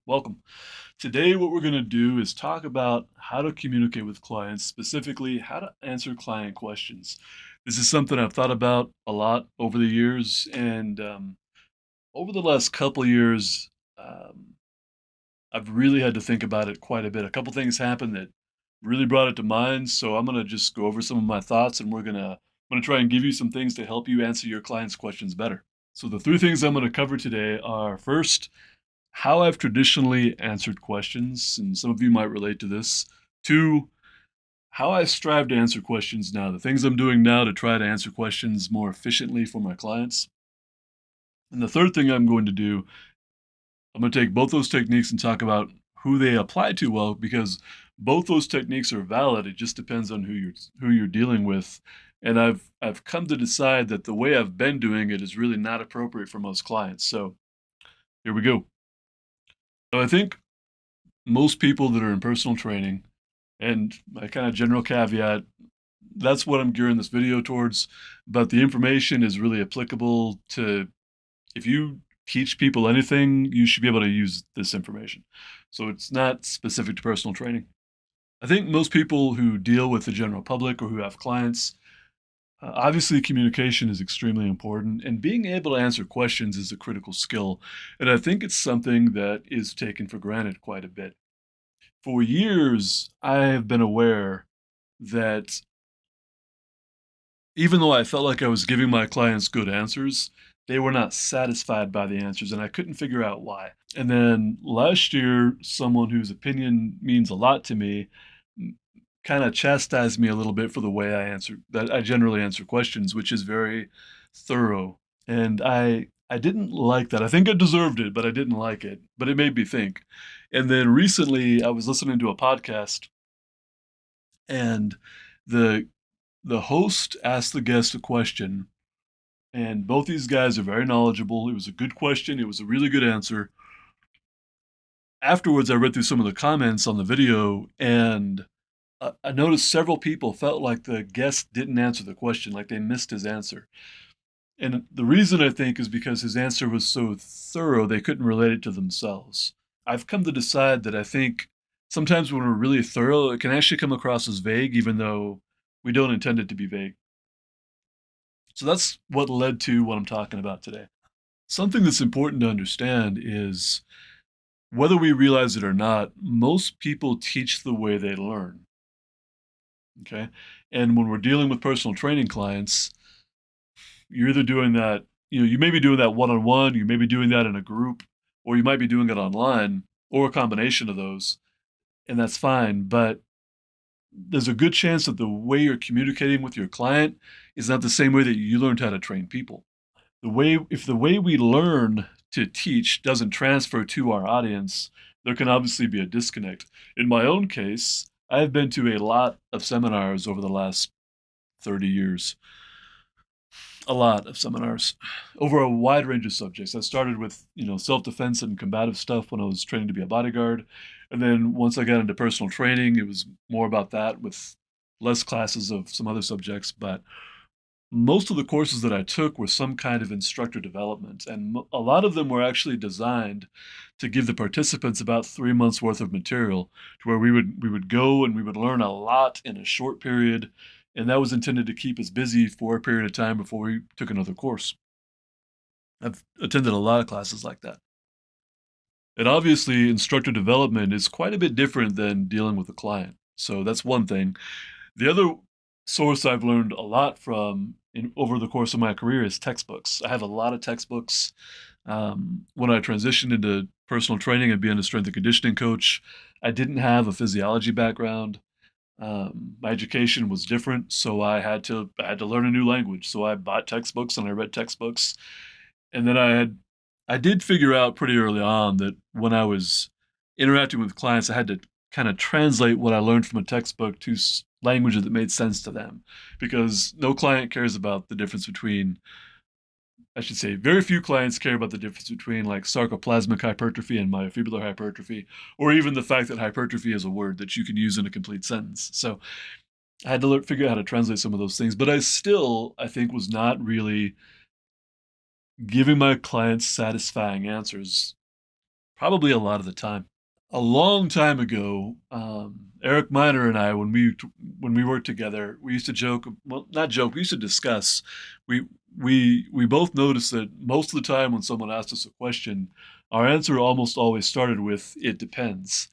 Welcome. Today, what we're going to do is talk about how to communicate with clients, specifically how to answer client questions. This is something I've thought about a lot over the years, and over the last couple of years, um, I've really had to think about it quite a bit. A couple things happened that really brought it to mind, so I'm going to just go over some of my thoughts, and I'm going to try and give you some things to help you answer your clients' questions better. So the three things I'm going to cover today are first, how I've traditionally answered questions, and some of you might relate to this. Two, how I strive to answer questions now, the things I'm doing now to try to answer questions more efficiently for my clients. And the third thing I'm going to do, I'm going to take both those techniques and talk about who they apply to well, because both those techniques are valid. It just depends on who you're dealing with. And I've come to decide that the way I've been doing it is really not appropriate for most clients. So here we go. So I think most people that are in personal training, and my kind of general caveat, that's what I'm gearing this video towards, but the information is really applicable to if you teach people anything, you should be able to use this information. So it's not specific to personal training. I think most people who deal with the general public or who have clients, obviously communication is extremely important, and being able to answer questions is a critical skill. And I think it's something that is taken for granted quite a bit. For years, I have been aware that even though I felt like I was giving my clients good answers, they were not satisfied by the answers, and I couldn't figure out why. And then last year, someone whose opinion means a lot to me kind of chastised me a little bit for the way that I generally answer questions, which is very thorough. And I didn't like that. I think I deserved it, but I didn't like it. But it made me think. And then recently, I was listening to a podcast, and the the host asked the guest a question, and both these guys are very knowledgeable. It was a good question. It was a really good answer. Afterwards, I read through some of the comments on the video, and I noticed several people felt like the guest didn't answer the question, like they missed his answer. And the reason I think is because his answer was so thorough, they couldn't relate it to themselves. I've come to decide that I think sometimes when we're really thorough, it can actually come across as vague, even though we don't intend it to be vague. So that's what led to what I'm talking about today. Something that's important to understand is whether we realize it or not, most people teach the way they learn. Okay. And when we're dealing with personal training clients, you're either doing that, you may be doing that one on one, you may be doing that in a group, or you might be doing it online, or a combination of those. And that's fine. But there's a good chance that the way you're communicating with your client is not the same way that you learned how to train people. If the way we learn to teach doesn't transfer to our audience, there can obviously be a disconnect. In my own case, I've been to a lot of seminars over the last 30 years, a lot of seminars over a wide range of subjects. I started with, self-defense and combative stuff when I was training to be a bodyguard. And then once I got into personal training, it was more about that with less classes of some other subjects. But most of the courses that I took were some kind of instructor development, and a lot of them were actually designed to give the participants about 3 months worth of material, to where we would go and we would learn a lot in a short period, and that was intended to keep us busy for a period of time before we took another course. I've attended a lot of classes like that. And obviously, instructor development is quite a bit different than dealing with a client. So that's one thing. The other source I've learned a lot from over the course of my career is textbooks. I have a lot of textbooks. When I transitioned into personal training and being a strength and conditioning coach, I didn't have a physiology background. My education was different, so I had to learn a new language. So I bought textbooks and I read textbooks, and then I did figure out pretty early on that when I was interacting with clients, I had to kind of translate what I learned from a textbook to language that made sense to them, because no client cares about the difference between, I should say, very few clients care about the difference between like sarcoplasmic hypertrophy and myofibular hypertrophy, or even the fact that hypertrophy is a word that you can use in a complete sentence. So I had to figure out how to translate some of those things, but I think, was not really giving my clients satisfying answers Probably a lot of the time. A long time ago, Eric Miner and I, when we worked together, we used to joke. Well, not joke. We used to discuss. We we both noticed that most of the time when someone asked us a question, our answer almost always started with "it depends."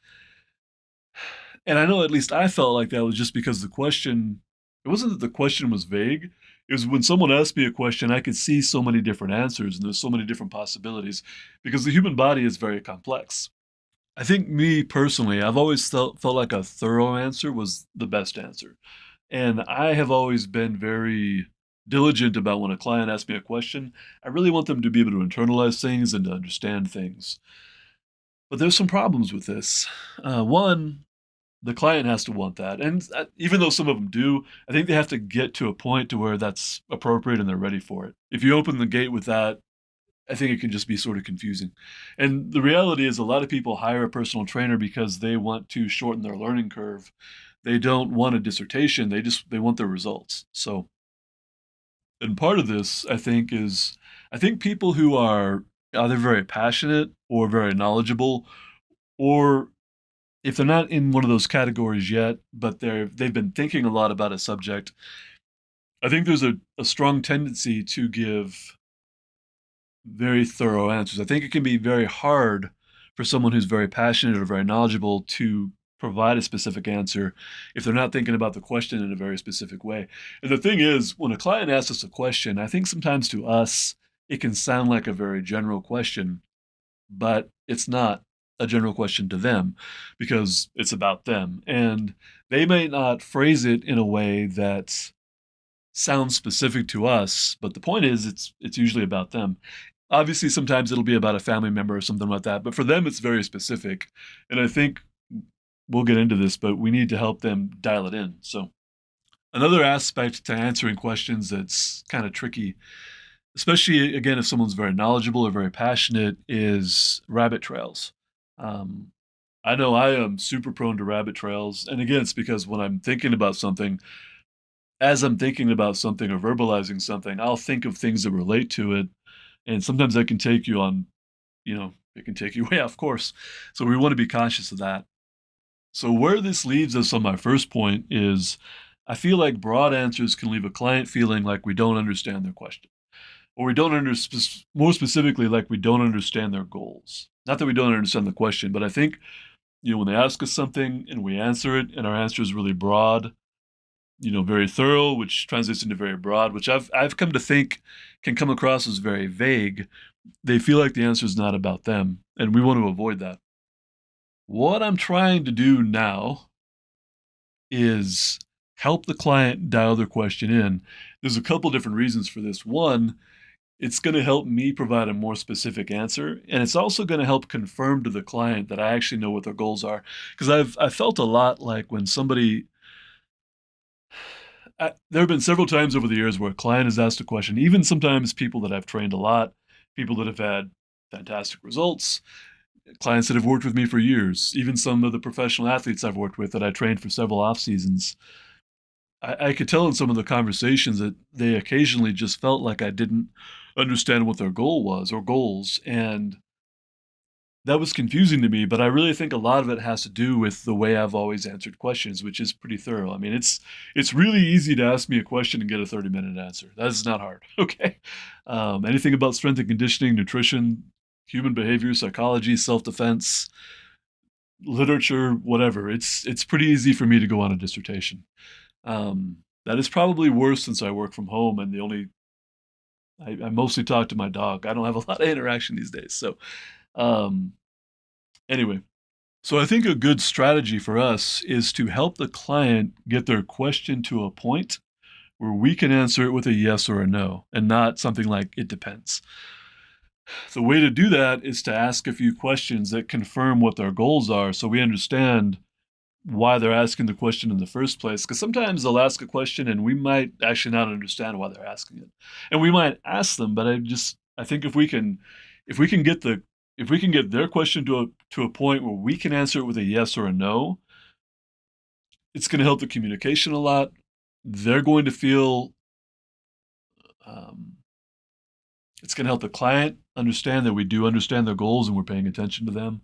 And I know at least I felt like that was just because the question. It wasn't that the question was vague. It was when someone asked me a question, I could see so many different answers and there's so many different possibilities because the human body is very complex. I think me personally, I've always felt like a thorough answer was the best answer. And I have always been very diligent about when a client asks me a question, I really want them to be able to internalize things and to understand things. But there's some problems with this. One, the client has to want that. And even though some of them do, I think they have to get to a point to where that's appropriate and they're ready for it. If you open the gate with that, I think it can just be sort of confusing. And the reality is a lot of people hire a personal trainer because they want to shorten their learning curve. They don't want a dissertation, they want their results. So, and part of this I think is I think people who are either very passionate or very knowledgeable or if they're not in one of those categories yet, but they've been thinking a lot about a subject, I think there's a strong tendency to give very thorough answers. I think it can be very hard for someone who's very passionate or very knowledgeable to provide a specific answer if they're not thinking about the question in a very specific way. And the thing is, when a client asks us a question, I think sometimes to us, it can sound like a very general question, but it's not a general question to them because it's about them. And they may not phrase it in a way that sounds specific to us, but the point is it's usually about them. Obviously, sometimes it'll be about a family member or something like that, but for them, it's very specific. And I think we'll get into this, but we need to help them dial it in. So, another aspect to answering questions that's kind of tricky, especially again, if someone's very knowledgeable or very passionate, is rabbit trails. Um, I know I am super prone to rabbit trails. And again, it's because when I'm thinking about something, as I'm thinking about something or verbalizing something, I'll think of things that relate to it. And sometimes that can take you on, it can take you way off course. So we want to be conscious of that. So where this leaves us on my first point is I feel like broad answers can leave a client feeling like we don't understand their question, or we don't understand, more specifically, like we don't understand their goals. Not that we don't understand the question, but I think, when they ask us something and we answer it and our answer is really broad, very thorough, which translates into very broad, which I've come to think can come across as very vague. They feel like the answer is not about them, and we want to avoid that. What I'm trying to do now is help the client dial their question in. There's a couple different reasons for this. One, it's going to help me provide a more specific answer, and it's also going to help confirm to the client that I actually know what their goals are. Because I felt a lot like when somebody there have been several times over the years where a client has asked a question, even sometimes people that I've trained a lot, people that have had fantastic results, clients that have worked with me for years, even some of the professional athletes I've worked with that I trained for several off seasons. I could tell in some of the conversations that they occasionally just felt like I didn't understand what their goal was or goals. And that was confusing to me, but I really think a lot of it has to do with the way I've always answered questions, which is pretty thorough. I mean, it's really easy to ask me a question and get a 30-minute answer. That is not hard. Okay. Anything about strength and conditioning, nutrition, human behavior, psychology, self-defense, literature, whatever. It's pretty easy for me to go on a dissertation. That is probably worse since I work from home and I mostly talk to my dog. I don't have a lot of interaction these days. So, um, anyway, so I think a good strategy for us is to help the client get their question to a point where we can answer it with a yes or a no and not something like it depends. The way to do that is to ask a few questions that confirm what their goals are so we understand why they're asking the question in the first place. Because sometimes they'll ask a question and we might actually not understand why they're asking it. And we might ask them, but I think if we can get the if we can get their question to a point where we can answer it with a yes or a no, it's going to help the communication a lot. They're going to feel um, it's going to help the client understand that we do understand their goals and we're paying attention to them.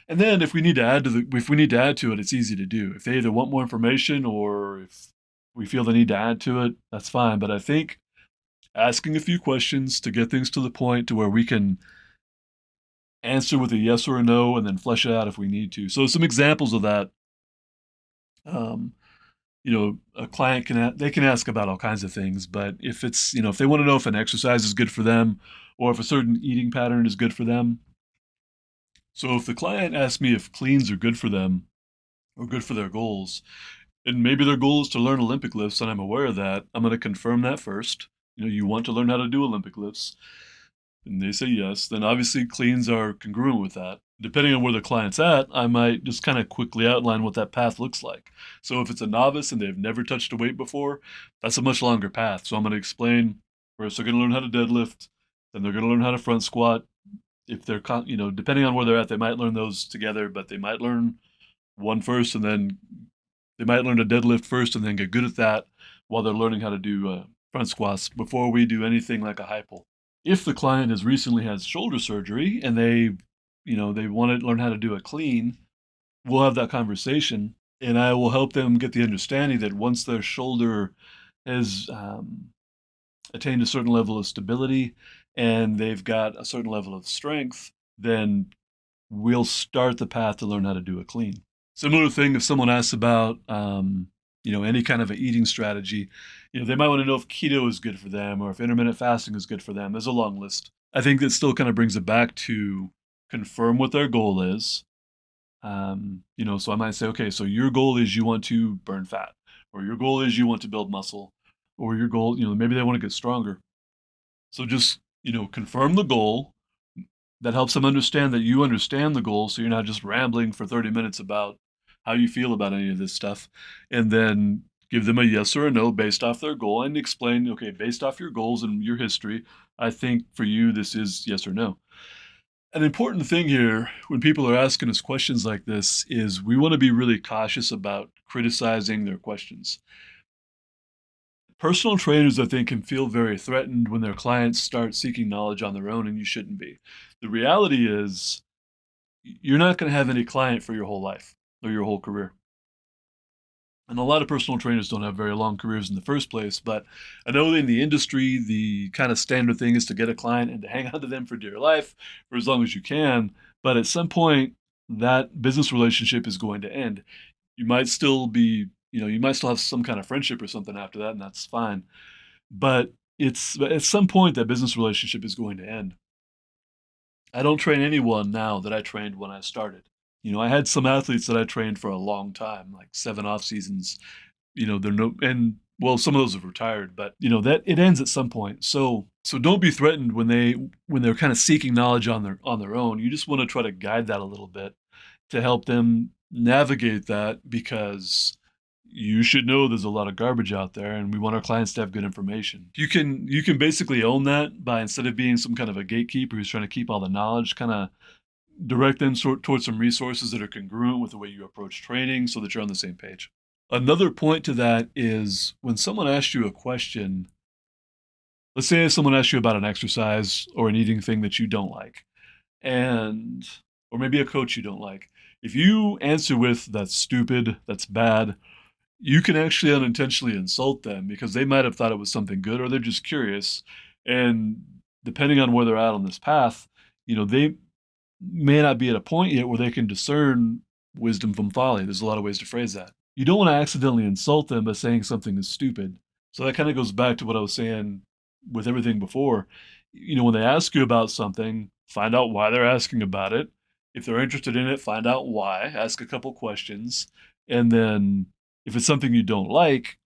And then if we need to add to it, it's easy to do. If they either want more information or if we feel the need to add to it, that's fine. But I think asking a few questions to get things to the point to where we can answer with a yes or a no and then flesh it out if we need to. So some examples of that, um, a client they can ask about all kinds of things, but if it's, if they want to know if an exercise is good for them or if a certain eating pattern is good for them. So if the client asks me if cleans are good for them or good for their goals, and maybe their goal is to learn Olympic lifts, and I'm aware of that, I'm going to confirm that first. You want to learn how to do Olympic lifts, and they say yes, then obviously cleans are congruent with that. Depending on where the client's at, I might just kind of quickly outline what that path looks like. So if it's a novice and they've never touched a weight before, that's a much longer path. So I'm going to explain first they're going to learn how to deadlift, then they're going to learn how to front squat. If they're, depending on where they're at, they might learn those together, but they might learn one first and then they might learn to deadlift first and then get good at that while they're learning how to do front squats before we do anything like a high pull. If the client has recently had shoulder surgery and they want to learn how to do a clean, we'll have that conversation and I will help them get the understanding that once their shoulder has attained a certain level of stability and they've got a certain level of strength, then we'll start the path to learn how to do a clean. Similar thing if someone asks about, any kind of an eating strategy, they might want to know if keto is good for them or if intermittent fasting is good for them. There's a long list. I think that still kind of brings it back to confirm what their goal is. So I might say, okay, so your goal is you want to burn fat, or your goal is you want to build muscle, or your goal, maybe they want to get stronger. So just, confirm the goal. That helps them understand that you understand the goal, so you're not just rambling for 30 minutes about how you feel about any of this stuff. And then give them a yes or a no based off their goal and explain, okay, based off your goals and your history, I think for you this is yes or no. An important thing here when people are asking us questions like this is we want to be really cautious about criticizing their questions. Personal trainers, I think, can feel very threatened when their clients start seeking knowledge on their own, and you shouldn't be. The reality is, you're not going to have any client for your whole life or your whole career. And a lot of personal trainers don't have very long careers in the first place, but I know in the industry, the kind of standard thing is to get a client and to hang on to them for dear life for as long as you can. But at some point, that business relationship is going to end. You might still be, you might still have some kind of friendship or something after that, and that's fine. But it's at some point that business relationship is going to end. I don't train anyone now that I trained when I started. I had some athletes that I trained for a long time, like 7 off seasons. They're no and well, some of those have retired, but that it ends at some point. So don't be threatened when they're kind of seeking knowledge on their own. You just want to try to guide that a little bit to help them navigate that because you should know there's a lot of garbage out there and we want our clients to have good information. You can basically own that by, instead of being some kind of a gatekeeper who's trying to keep all the knowledge, kind of direct them towards some resources that are congruent with the way you approach training so that you're on the same page. Another point to that is when someone asks you a question, let's say someone asks you about an exercise or an eating thing that you don't like, and or maybe a coach you don't like. If you answer with that's stupid, that's bad, you can actually unintentionally insult them because they might have thought it was something good or they're just curious. And depending on where they're at on this path, they may not be at a point yet where they can discern wisdom from folly. There's a lot of ways to phrase that. You don't want to accidentally insult them by saying something is stupid. So that kind of goes back to what I was saying with everything before. When they ask you about something, find out why they're asking about it. If they're interested in it, find out why, ask a couple questions, and then if it's something you don't like,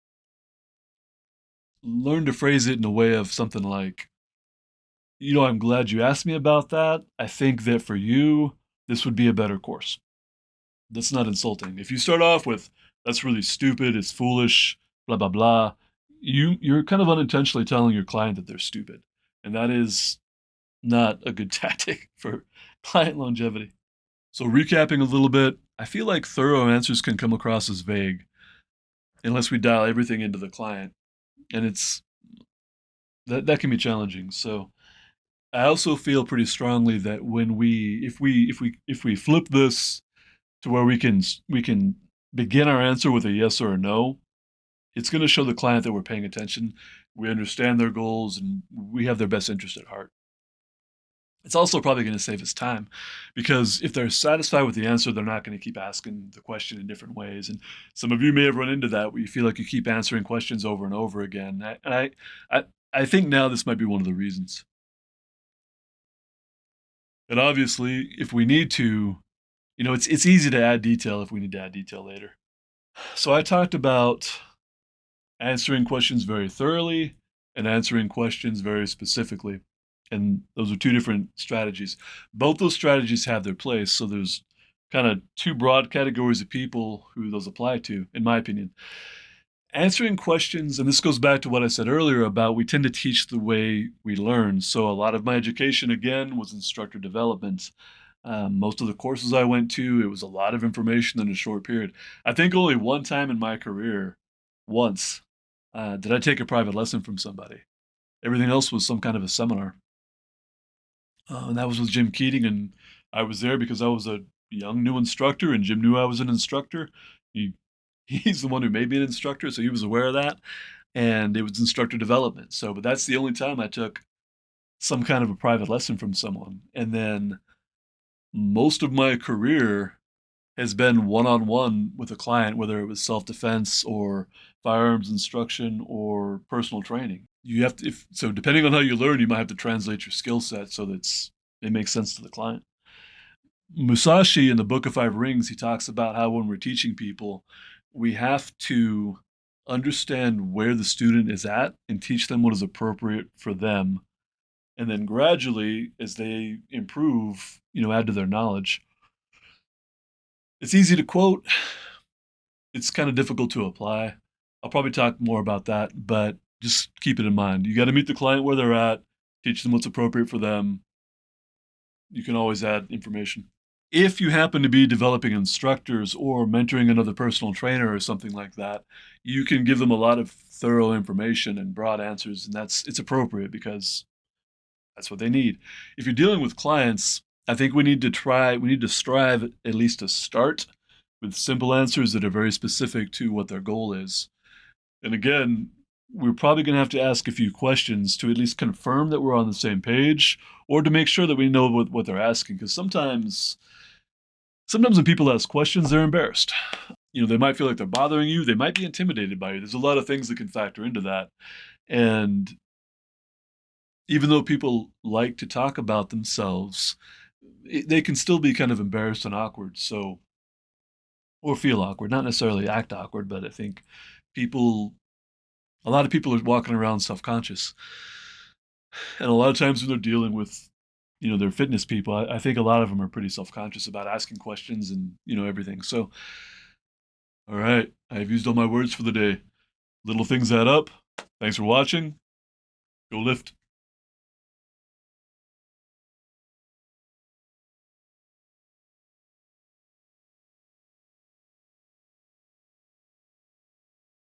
learn to phrase it in a way of something like, I'm glad you asked me about that. I think that for you, this would be a better course. That's not insulting. If you start off with, that's really stupid, it's foolish, blah, blah, blah, you're kind of unintentionally telling your client that they're stupid. And that is not a good tactic for client longevity. So recapping a little bit, I feel like thorough answers can come across as vague unless we dial everything into the client. And that can be challenging. So I also feel pretty strongly that when if we flip this to where we can begin our answer with a yes or a no, it's going to show the client that we're paying attention, we understand their goals, and we have their best interest at heart. It's also probably going to save us time because if they're satisfied with the answer, they're not going to keep asking the question in different ways. And some of you may have run into that where you feel like you keep answering questions over and over again. I think now this might be one of the reasons. And obviously, if we need to, it's easy to add detail if we need to add detail later. So I talked about answering questions very thoroughly and answering questions very specifically. And those are two different strategies. Both those strategies have their place. So there's kind of two broad categories of people who those apply to, in my opinion. Answering questions, and this goes back to what I said earlier about we tend to teach the way we learn. So a lot of my education, again, was instructor development. Most of the courses I went to, it was a lot of information in a short period. I think only one time in my career, once, did I take a private lesson from somebody. Everything else was some kind of a seminar. And that was with Jim Keating, and I was there because I was a young new instructor, and Jim knew I was an instructor. He he's the one who made me an instructor, so he was aware of that, and it was instructor development. So, but that's the only time I took some kind of a private lesson from someone. And then most of my career has been one-on-one with a client, whether it was self-defense or firearms instruction or personal training. You have to, if so, depending on how you learn, you might have to translate your skill set so that it makes sense to the client. Musashi in the Book of Five Rings, he talks about how when we're teaching people, we have to understand where the student is at and teach them what is appropriate for them. And then gradually, as they improve, add to their knowledge. It's easy to quote, it's kind of difficult to apply. I'll probably talk more about that, but just keep it in mind. You got to meet the client where they're at, teach them what's appropriate for them. You can always add information. If you happen to be developing instructors or mentoring another personal trainer or something like that, you can give them a lot of thorough information and broad answers, and it's appropriate because that's what they need. If you're dealing with clients, I think we need to strive at least to start with simple answers that are very specific to what their goal is. And again, we're probably going to have to ask a few questions to at least confirm that we're on the same page or to make sure that we know what they're asking. Because sometimes when people ask questions, they're embarrassed. They might feel like they're bothering you. They might be intimidated by you. There's a lot of things that can factor into that. And even though people like to talk about themselves, they can still be kind of embarrassed and awkward. So, or feel awkward, not necessarily act awkward, but I think a lot of people are walking around self-conscious. And a lot of times when they're dealing with, their fitness people, I think a lot of them are pretty self-conscious about asking questions and, everything. So, all right, I've used all my words for the day. Little things add up. Thanks for watching. Go lift.